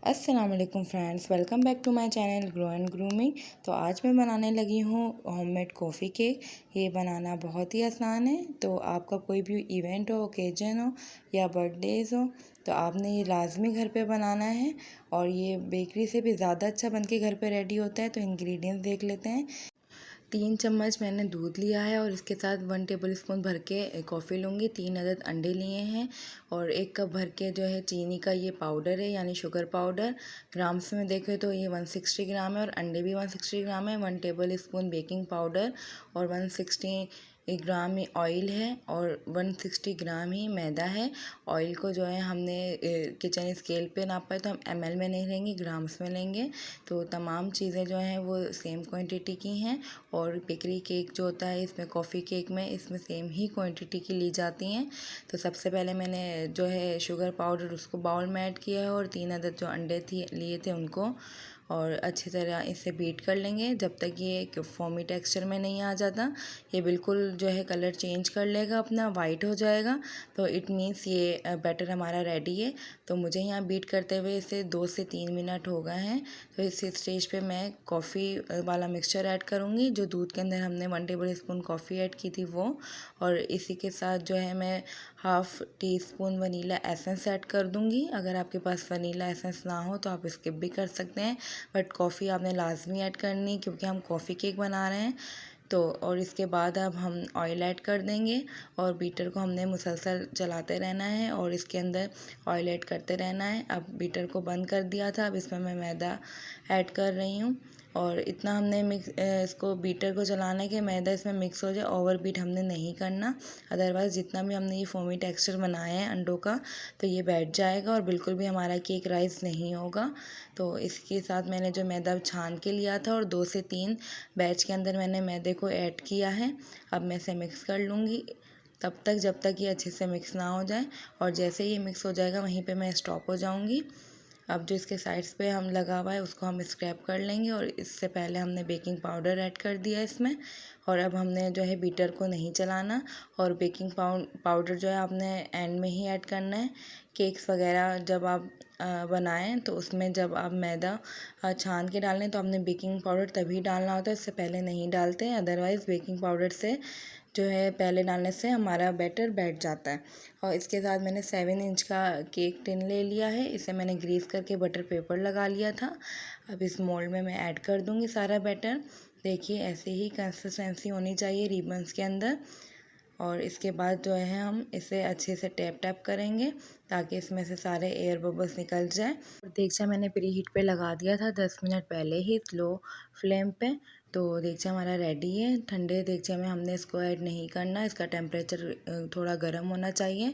अस्सलाम वालेकुम friends, welcome back to my channel grow and grooming. तो आज मैं बनाने लगी हूँ होममेड कॉफ़ी केक। ये बनाना बहुत ही आसान है। तो आपका कोई भी इवेंट हो, ओकेजन हो या बर्थडेज हो, तो आपने ये लाजमी घर पे बनाना है। और ये बेकरी से भी ज़्यादा अच्छा बन के घर पे रेडी होता है। तो इंग्रेडिएंट्स देख लेते हैं। 3 चम्मच मैंने दूध लिया है और इसके साथ 1 टेबल स्पून भर के कॉफ़ी लूँगी। 3 अदद अंडे लिए हैं और 1 कप भर के जो है चीनी का ये पाउडर है, यानी शुगर पाउडर। ग्राम्स में देखें तो ये 160 ग्राम है और अंडे भी 160 ग्राम है। 1 टेबल स्पून बेकिंग पाउडर और 160 ग्राम ही ऑयल है और 160 ग्राम ही मैदा है। ऑयल को जो है हमने किचन स्केल पे नापा है, तो हम ml में नहीं लेंगे, ग्राम्स में लेंगे। तो तमाम चीज़ें जो हैं वो सेम क्वांटिटी की हैं। और बेकरी केक जो होता है, इसमें कॉफ़ी केक में इसमें सेम ही क्वांटिटी की ली जाती हैं। तो सबसे पहले मैंने जो है शुगर पाउडर उसको बाउल में ऐड किया है और 3 अदद जो अंडे लिए थे उनको, और अच्छी तरह इसे बीट कर लेंगे जब तक ये एक फोमी टेक्सचर में नहीं आ जाता। ये बिल्कुल जो है कलर चेंज कर लेगा, अपना वाइट हो जाएगा, तो इट मीन्स ये बैटर हमारा रेडी है। तो मुझे यहाँ बीट करते हुए इसे 2 से 3 मिनट हो गए हैं। तो इस स्टेज पे मैं कॉफ़ी वाला मिक्सचर ऐड करूँगी, जो दूध के अंदर हमने 1 टेबल स्पून कॉफ़ी ऐड की थी वो। और इसी के साथ जो है मैं half tea spoon vanilla essence add कर दूँगी। अगर आपके पास वनीला एसेंस ना हो तो आप स्किप भी कर सकते हैं, बट कॉफ़ी आपने लाजमी ऐड करनी क्योंकि हम कॉफ़ी केक बना रहे हैं। तो और इसके बाद अब हम ऑयल ऐड कर देंगे और बीटर को हमने मुसलसल चलाते रहना है और इसके अंदर ऑयल ऐड करते रहना है। अब बीटर को बंद कर दिया था, अब इसमें मैं मैदा ऐड कर रही हूँ और इतना हमने इसको बीटर को चलाना है कि मैदा इसमें मिक्स हो जाए। ओवर बीट हमने नहीं करना, अदरवाइज़ जितना भी हमने ये फोमी टेक्सचर बनाया है अंडों का, तो ये बैठ जाएगा और बिल्कुल भी हमारा केक राइस नहीं होगा। तो इसके साथ मैंने जो मैदा छान के लिया था और 2 से 3 बैच के अंदर मैंने मैदे को ऐड किया है। अब मैं इसे मिक्स कर लूँगी तब तक जब तक ये अच्छे से मिक्स ना हो जाए, और जैसे ये मिक्स हो जाएगा वहीं पे मैं स्टॉप हो जाऊँगी। अब जो इसके साइड्स पे हम लगा हुआ है उसको हम स्क्रैप कर लेंगे और इससे पहले हमने बेकिंग पाउडर ऐड कर दिया इसमें। और अब हमने जो है बीटर को नहीं चलाना और बेकिंग पाउडर जो है आपने एंड में ही ऐड करना है। केक्स वगैरह जब आप बनाएं तो उसमें जब आप मैदा छान के डालें तो आपने बेकिंग पाउडर तभी डालना होता है, इससे पहले नहीं डालते हैं। अदरवाइज़ बेकिंग पाउडर से जो है पहले डालने से हमारा बैटर बैठ जाता है। और इसके साथ मैंने 7 इंच का केक टिन ले लिया है, इसे मैंने ग्रीस करके बटर पेपर लगा लिया था। अब इस मोल्ड में मैं ऐड कर दूँगी सारा बैटर। देखिए ऐसे ही कंसिस्टेंसी होनी चाहिए रिबन्स के अंदर। और इसके बाद जो है हम इसे अच्छे से टैप टैप करेंगे ताकि इसमें से सारे एयर बबल्स निकल जाए। और देगचा मैंने प्री हीट पे लगा दिया था 10 मिनट पहले ही स्लो फ्लेम पे। तो देगचा हमारा रेडी है। ठंडे देगचे में हमने इसको ऐड नहीं करना, इसका टेम्परेचर थोड़ा गर्म होना चाहिए।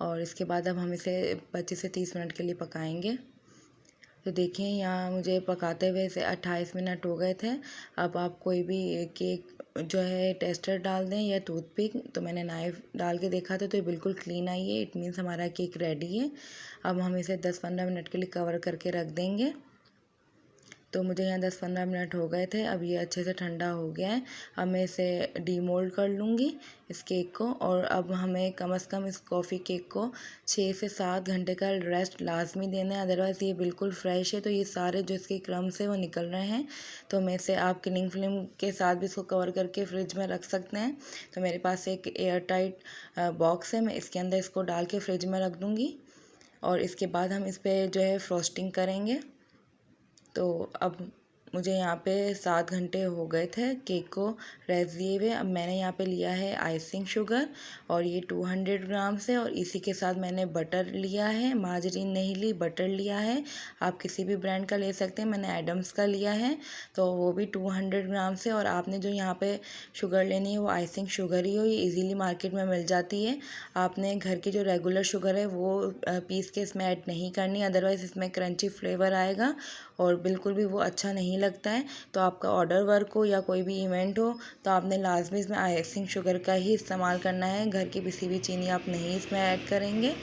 और इसके बाद अब हम इसे 25 से 30 मिनट के लिए पकाएंगे। तो देखिए यहाँ मुझे पकाते हुए इसे 28 मिनट हो गए थे। अब आप कोई भी केक जो है टेस्टर डाल दें या टूथपिक। तो मैंने नाइफ़ डाल के देखा था तो ये बिल्कुल क्लीन आई है, इट मीन्स हमारा केक रेडी है। अब हम इसे 10-15 मिनट के लिए कवर करके रख देंगे। तो मुझे यहाँ 10-15 मिनट हो गए थे। अब ये अच्छे से ठंडा हो गया है। अब मैं इसे डीमोल्ड कर लूँगी इस केक को। और अब हमें कम से कम इस कॉफ़ी केक को 6 से 7 घंटे का रेस्ट लाजमी देना है, अदरवाइज़ ये बिल्कुल फ्रेश है तो ये सारे जो इसके क्रम्स है वो निकल रहे हैं। तो मैं इसे आप क्लिंग फिल्म के साथ भी इसको कवर करके फ्रिज में रख सकते हैं। तो मेरे पास एक एयर टाइट बॉक्स है, मैं इसके अंदर इसको डाल के फ्रिज में रख दूँगी। और इसके बाद हम इस पर जो है फ्रोस्टिंग करेंगे। तो अब मुझे यहाँ पे 7 घंटे हो गए थे केक को रेस्ट दिए हुए। अब मैंने यहाँ पे लिया है आइसिंग शुगर और ये 200 ग्राम से, और इसी के साथ मैंने बटर लिया है, मार्जरीन नहीं ली, बटर लिया है। आप किसी भी ब्रांड का ले सकते हैं, मैंने एडम्स का लिया है तो वो भी 200 ग्राम से। और आपने जो यहाँ पे शुगर लेनी है वो आइसिंग शुगर ही हो, ये इजीली मार्केट में मिल जाती है। आपने घर की जो रेगुलर शुगर है वो पीस के इसमें ऐड नहीं करनी, अदरवाइज़ इसमें क्रंची फ्लेवर आएगा और बिल्कुल भी वो अच्छा नहीं लगता है। तो आपका ऑर्डर वर्क हो या कोई भी इवेंट हो तो आपने लाजमी इसमें आइसिंग शुगर का ही इस्तेमाल करना है, घर की पिसी हुई चीनी आप नहीं इसमें ऐड करेंगे।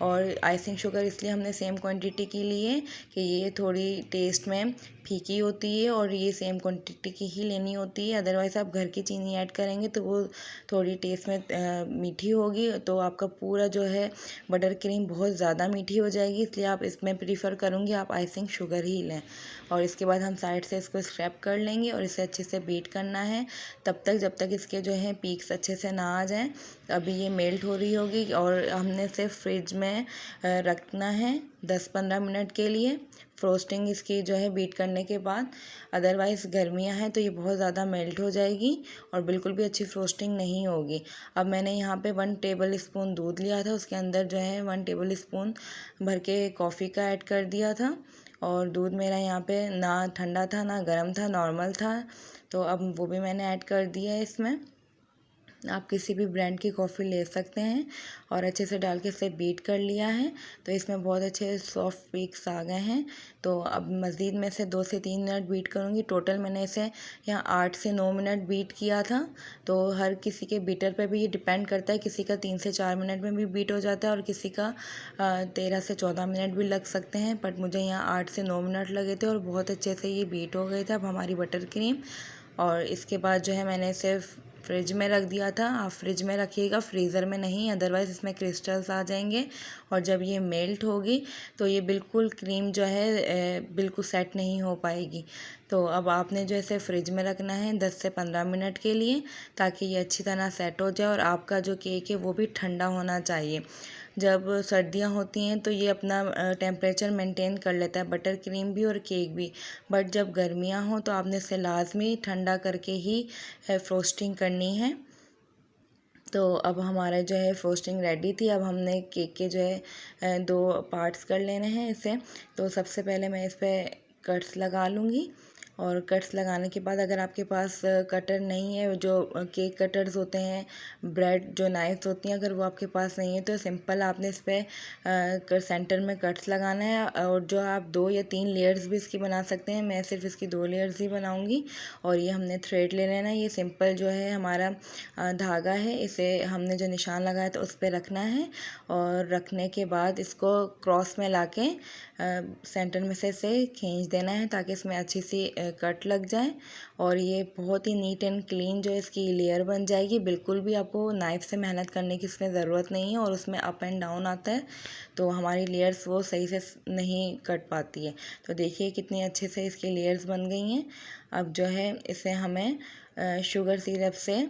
और आइसिंग शुगर इसलिए हमने सेम क्वांटिटी की ली है कि ये थोड़ी टेस्ट में फीकी होती है और ये सेम क्वांटिटी की ही लेनी होती है। अदरवाइज़ आप घर की चीनी ऐड करेंगे तो वो थोड़ी टेस्ट में मीठी होगी, तो आपका पूरा जो है बटर क्रीम बहुत ज़्यादा मीठी हो जाएगी। इसलिए आप इसमें प्रीफर करूँगी आप आइसिंग शुगर ही लें। और इसके बाद हम साइड से इसको स्क्रैप कर लेंगे और इसे अच्छे से बीट करना है तब तक जब तक इसके जो है पीक्स अच्छे से ना आ जाएं। अभी ये मेल्ट हो रही होगी और हमने इसे फ्रिज में रखना है 10-15 मिनट के लिए, फ्रोस्टिंग इसकी जो है बीट करने के बाद। अदरवाइज़ गर्मियाँ हैं तो ये बहुत ज़्यादा मेल्ट हो जाएगी और बिल्कुल भी अच्छी फ्रोस्टिंग नहीं होगी। अब मैंने यहाँ पे 1 टेबल स्पून दूध लिया था, उसके अंदर जो है 1 टेबल स्पून भर के कॉफ़ी का ऐड कर दिया था और दूध मेरा यहाँ पे ना ठंडा था ना गर्म था, नॉर्मल था। तो अब वो भी मैंने ऐड कर दिया है इसमें। आप किसी भी ब्रांड की कॉफ़ी ले सकते हैं और अच्छे से डाल के इसे बीट कर लिया है। तो इसमें बहुत अच्छे सॉफ्ट पीक्स आ गए हैं। तो अब मज़ीद में से 2 से 3 मिनट बीट करूँगी। टोटल मैंने इसे यहाँ 8 से 9 मिनट बीट किया था। तो हर किसी के बीटर पे भी ये डिपेंड करता है, किसी का 3 से 4 मिनट में भी बीट हो जाता है और किसी का 13 से 14 मिनट भी लग सकते हैं। बट मुझे यहाँ 8 से 9 मिनट लगे थे और बहुत अच्छे से ये बीट हो गए थे अब हमारी बटर क्रीम। और इसके बाद जो है मैंने इसे फ्रिज में रख दिया था। आप फ्रिज में रखिएगा, फ्रीज़र में नहीं, अदरवाइज़ इसमें क्रिस्टल्स आ जाएंगे और जब ये मेल्ट होगी तो ये बिल्कुल क्रीम जो है बिल्कुल सेट नहीं हो पाएगी। तो अब आपने जो इसे फ्रिज में रखना है 10 से 15 मिनट के लिए, ताकि ये अच्छी तरह सेट हो जाए और आपका जो केक है वो भी ठंडा होना चाहिए। जब सर्दियाँ होती हैं तो ये अपना टेम्परेचर मेंटेन कर लेता है, बटर क्रीम भी और केक भी। बट जब गर्मियाँ हों तो आपने इसे लाजमी ठंडा करके ही फ्रोस्टिंग करनी है। तो अब हमारा जो है फ्रोस्टिंग रेडी थी। अब हमने केक के जो है 2 पार्ट्स कर लेने हैं इसे। तो सबसे पहले मैं इस पर कट्स लगा लूँगी और कट्स लगाने के बाद अगर आपके पास कटर नहीं है, जो केक कटर्स होते हैं, ब्रेड जो नाइफ्स होती हैं, अगर वो आपके पास नहीं है तो सिंपल आपने इस पर सेंटर में कट्स लगाना है। और जो आप 2 या 3 लेयर्स भी इसकी बना सकते हैं, मैं सिर्फ इसकी 2 लेयर्स ही बनाऊंगी। और ये हमने थ्रेड ले लेना है। ये सिंपल जो है हमारा धागा है, इसे हमने जो निशान लगाया था उस पर रखना है और रखने के बाद इसको क्रॉस में लाके सेंटर में से इसे खींच देना है ताकि इसमें अच्छी सी कट लग जाए और ये बहुत ही नीट एंड क्लीन जो इसकी लेयर बन जाएगी। बिल्कुल भी आपको नाइफ़ से मेहनत करने की इसमें ज़रूरत नहीं है और उसमें अप एंड डाउन आता है तो हमारी लेयर्स वो सही से नहीं कट पाती है। तो देखिए कितनी अच्छे से इसकी लेयर्स बन गई हैं। अब जो है इसे हमें शुगर सिरप से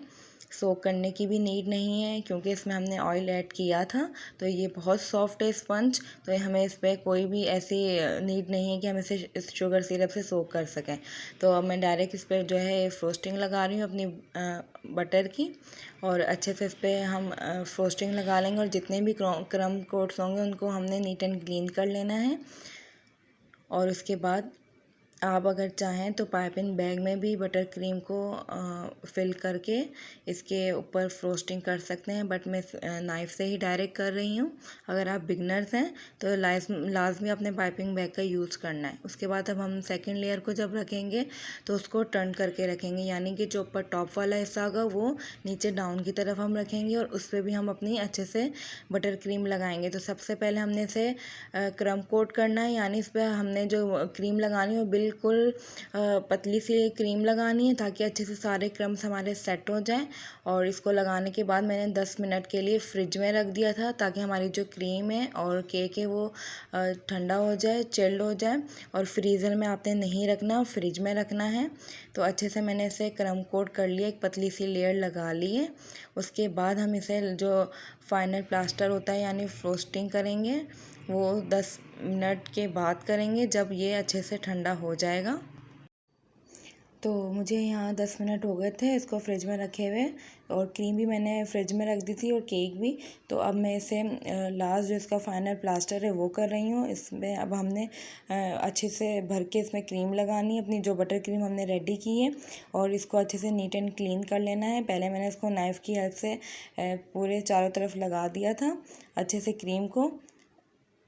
सोक करने की भी नीड नहीं है क्योंकि इसमें हमने ऑयल ऐड किया था। तो ये बहुत सॉफ्ट है स्पंज, तो हमें इस पर कोई भी ऐसी नीड नहीं है कि हम इसे इस शुगर सिरप से सोक कर सकें। तो अब मैं डायरेक्ट इस पर जो है फ्रोस्टिंग लगा रही हूँ अपनी बटर की और अच्छे से इस पर हम फ्रोस्टिंग लगा लेंगे और जितने भी क्रम कोट्स होंगे उनको हमने नीट एंड क्लीन कर लेना है। और उसके बाद आप अगर चाहें तो पाइपिंग बैग में भी बटर क्रीम को फिल करके इसके ऊपर फ्रोस्टिंग कर सकते हैं, बट मैं नाइफ़ से ही डायरेक्ट कर रही हूँ। अगर आप बिगनर्स हैं तो लाजमी अपने पाइपिंग बैग का यूज़ करना है। उसके बाद अब हम सेकंड लेयर को जब रखेंगे तो उसको टर्न करके रखेंगे, यानी कि जो ऊपर टॉप वाला हिस्सा होगा वो नीचे डाउन की तरफ हम रखेंगे और उस पर भी हम अपनी अच्छे से बटर क्रीम लगाएंगे। तो सबसे पहले हमने इसे क्रम कोट करना है, यानी इस पर हमने जो क्रीम लगानी है बिल्कुल पतली सी क्रीम लगानी है ताकि अच्छे से सारे क्रम्स हमारे सेट हो जाएं। और इसको लगाने के बाद मैंने 10 मिनट के लिए फ्रिज में रख दिया था ताकि हमारी जो क्रीम है और केक है वो ठंडा हो जाए, चिल्ड हो जाए। और फ्रीज़र में आपने नहीं रखना, फ्रिज में रखना है। तो अच्छे से मैंने इसे क्रम कोट कर लिया, एक पतली सी लेयर लगा ली है। उसके बाद हम इसे जो फाइनल प्लास्टर होता है यानी फ्रोस्टिंग करेंगे वो 10 मिनट के बाद करेंगे जब ये अच्छे से ठंडा हो जाएगा। तो मुझे यहाँ 10 मिनट हो गए थे इसको फ्रिज में रखे हुए और क्रीम भी मैंने फ्रिज में रख दी थी और केक भी। तो अब मैं इसे लास्ट जो इसका फाइनल प्लास्टर है वो कर रही हूँ। इसमें अब हमने अच्छे से भर के इसमें क्रीम लगानी है, अपनी जो बटर क्रीम हमने रेडी की है, और इसको अच्छे से नीट एंड क्लीन कर लेना है। पहले मैंने इसको नाइफ़ की हेल्प से पूरे चारों तरफ लगा दिया था अच्छे से क्रीम को।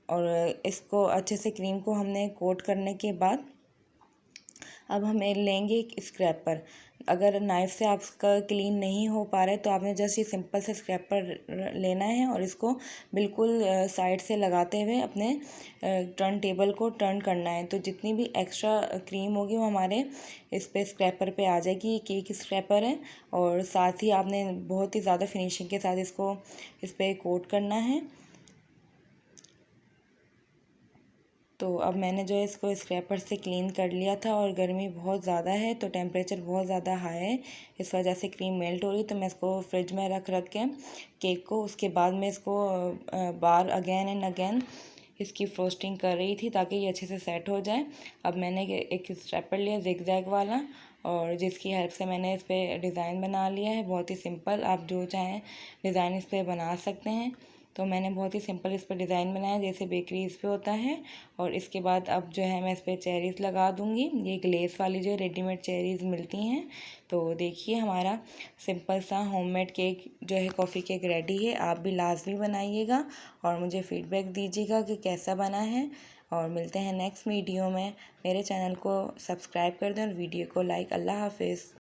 और इसको अच्छे से क्रीम को हमने कोट करने के बाद अब हम लेंगे एक स्क्रैपर। अगर नाइफ़ से आपका क्लीन नहीं हो पा रहा है तो आपने जस्ट ये सिंपल से स्क्रैपर लेना है और इसको बिल्कुल साइड से लगाते हुए अपने टर्न टेबल को टर्न करना है। तो जितनी भी एक्स्ट्रा क्रीम होगी वो हमारे इस पे स्क्रैपर पे आ जाएगी। ये केक स्क्रैपर है और साथ ही आपने बहुत ही ज़्यादा फिनिशिंग के साथ इसको इस पर कोट करना है। तो अब मैंने जो है इसको स्क्रैपर से क्लीन कर लिया था और गर्मी बहुत ज़्यादा है तो टेम्परेचर बहुत ज़्यादा हाई है, इस वजह से क्रीम मेल्ट हो रही। तो मैं इसको फ्रिज में रख के केक को उसके बाद मैं इसको बार अगेन एंड अगेन इसकी फ्रोस्टिंग कर रही थी ताकि ये अच्छे से सेट हो जाए। अब मैंने एक स्क्रैपर लिया जिगजैग वाला और जिसकी हेल्प से मैंने इस पर डिज़ाइन बना लिया है। बहुत ही सिंपल, आप जो चाहें डिज़ाइन इस पर बना सकते हैं। तो मैंने बहुत ही सिंपल इस पर डिज़ाइन बनाया जैसे बेकरीज़ पे होता है। और इसके बाद अब जो है मैं इस पर चेरीज़ लगा दूँगी। ये ग्लेस वाली जो रेडीमेड चेरीज़ मिलती हैं। तो देखिए हमारा सिंपल सा होममेड केक जो है कॉफ़ी केक रेडी है। आप भी लाजमी बनाइएगा और मुझे फ़ीडबैक दीजिएगा कि कैसा बना है। और मिलते हैं नेक्स्ट वीडियो में। मेरे चैनल को सब्सक्राइब कर दें और वीडियो को लाइक। अल्लाह हाफिज़।